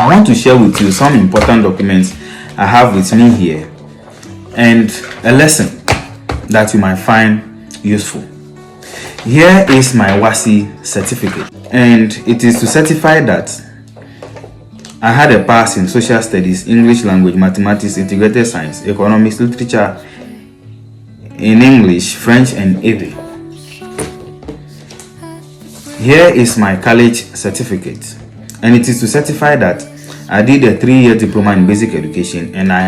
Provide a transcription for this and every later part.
I want to share with you some important documents I have with me here and a lesson that you might find useful. Here is my WASSCE certificate, and it is to certify that I had a pass in social studies, English language, mathematics, integrated science, economics, literature in English, French, and Igbo. Here is my college certificate, and it is to certify that I did a 3-year diploma in basic education, and I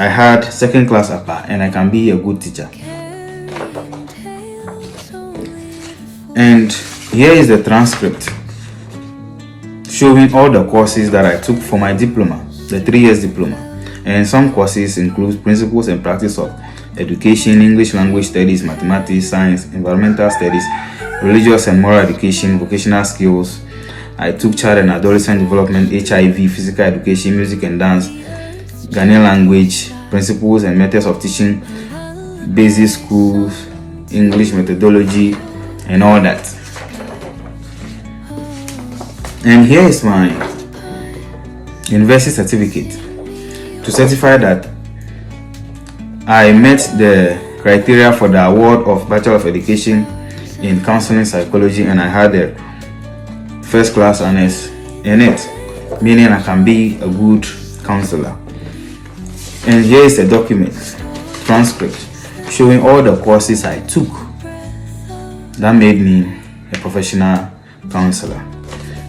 had second class upper, and I can be a good teacher. And here is the transcript showing all the courses that I took for my diploma, the 3 years diploma. And some courses include principles and practice of education, English language studies, mathematics, science, environmental studies, religious and moral education, vocational skills. I took child and adolescent development, HIV, physical education, music and dance, Ghanaian language, principles and methods of teaching, basic schools, English methodology, and all that. And here is my university certificate to certify that I met the criteria for the award of Bachelor of Education in Counseling Psychology, and I had the first class honors in it, meaning I can be a good counselor. And here is a document, transcript, showing all the courses I took that made me a professional counselor.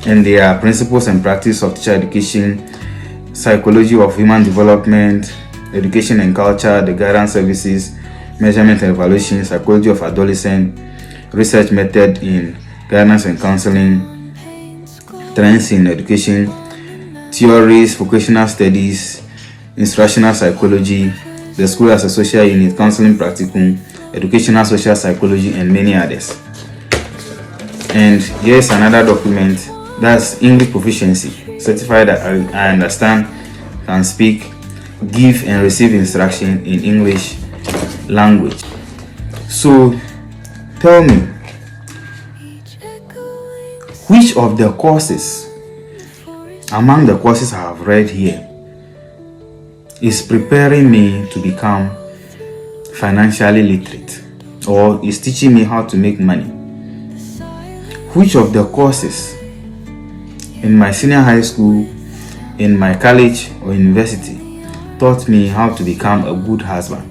And there are principles and practice of teacher education, psychology of human development, education and culture, the guidance services, measurement and evaluation, psychology of adolescent, research method in guidance and counseling, trends in education, theories, vocational studies, instructional psychology, the school as a social unit, counseling practicum, educational social psychology, and many others. And here's another document, that's English proficiency, certified that I understand, can speak, give and receive instruction in English language. So tell me, which of the courses among the courses I have read here is preparing me to become financially literate, or is teaching me how to make money? Which of the courses in my senior high school, in my college or university taught me how to become a good husband?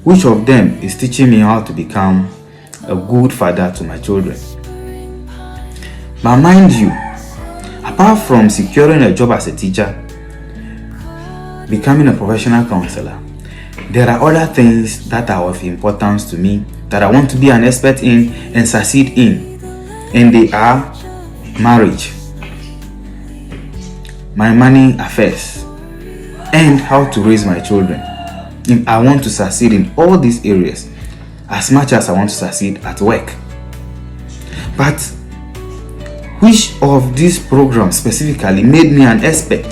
Which of them is teaching me how to become a good father to my children? But mind you, apart from securing a job as a teacher, becoming a professional counselor, there are other things that are of importance to me that I want to be an expert in and succeed in. And they are marriage, my money affairs, and how to raise my children. If I want to succeed in all these areas as much as I want to succeed at work. But which of these programs specifically made me an expert?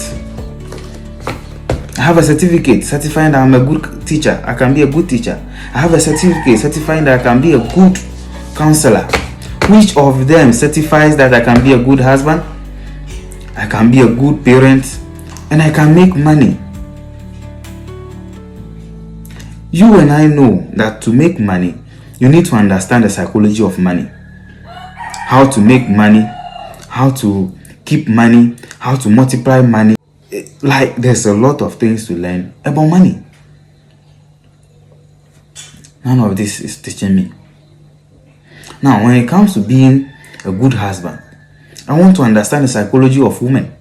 I have a certificate certifying that I'm a good teacher. I can be a good teacher. I have a certificate certifying that I can be a good counselor. Which of them certifies that I can be a good husband? I can be a good parent, and I can make money. You and I know that to make money, you need to understand the psychology of money. How to make money, how to keep money, how to multiply money. Like, there's a lot of things to learn about money. None of this is teaching me. Now, when it comes to being a good husband, I want to understand the psychology of women.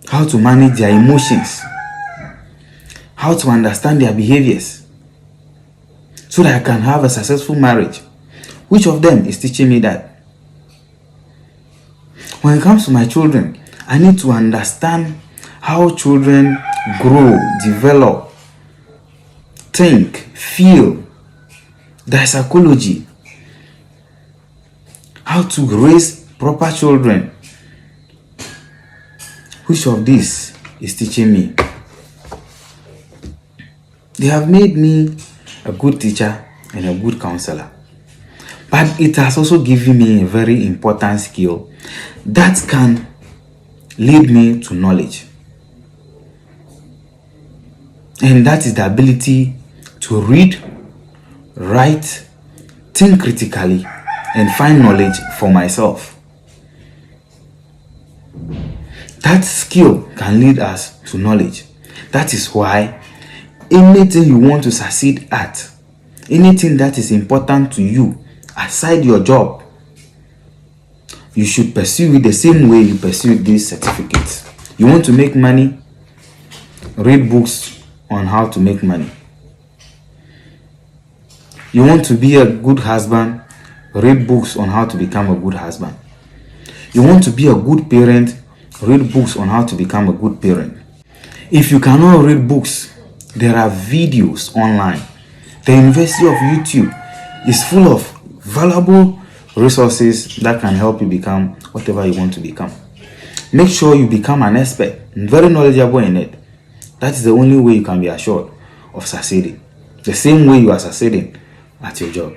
How to manage their emotions. How to understand their behaviors. So that I can have a successful marriage. Which of them is teaching me that? When it comes to my children, I need to understand how children grow, develop, think, feel, their psychology. How to raise proper children. Which of this is teaching me? They have made me a good teacher and a good counselor. But it has also given me a very important skill that can lead me to knowledge. And that is the ability to read, write, think critically, and find knowledge for myself. That skill can lead us to knowledge. That is why anything you want to succeed at, anything that is important to you aside your job, you should pursue it the same way you pursue this certificate. You want to make money? Read books on how to make money. You want to be a good husband? Read books on how to become a good husband. You want to be a good parent? Read books on how to become a good parent. If you cannot read books, there are videos online. The University of YouTube is full of valuable resources that can help you become whatever you want to become. Make sure you become an expert, very knowledgeable in it. That is the only way you can be assured of succeeding. The same way you are succeeding at your job.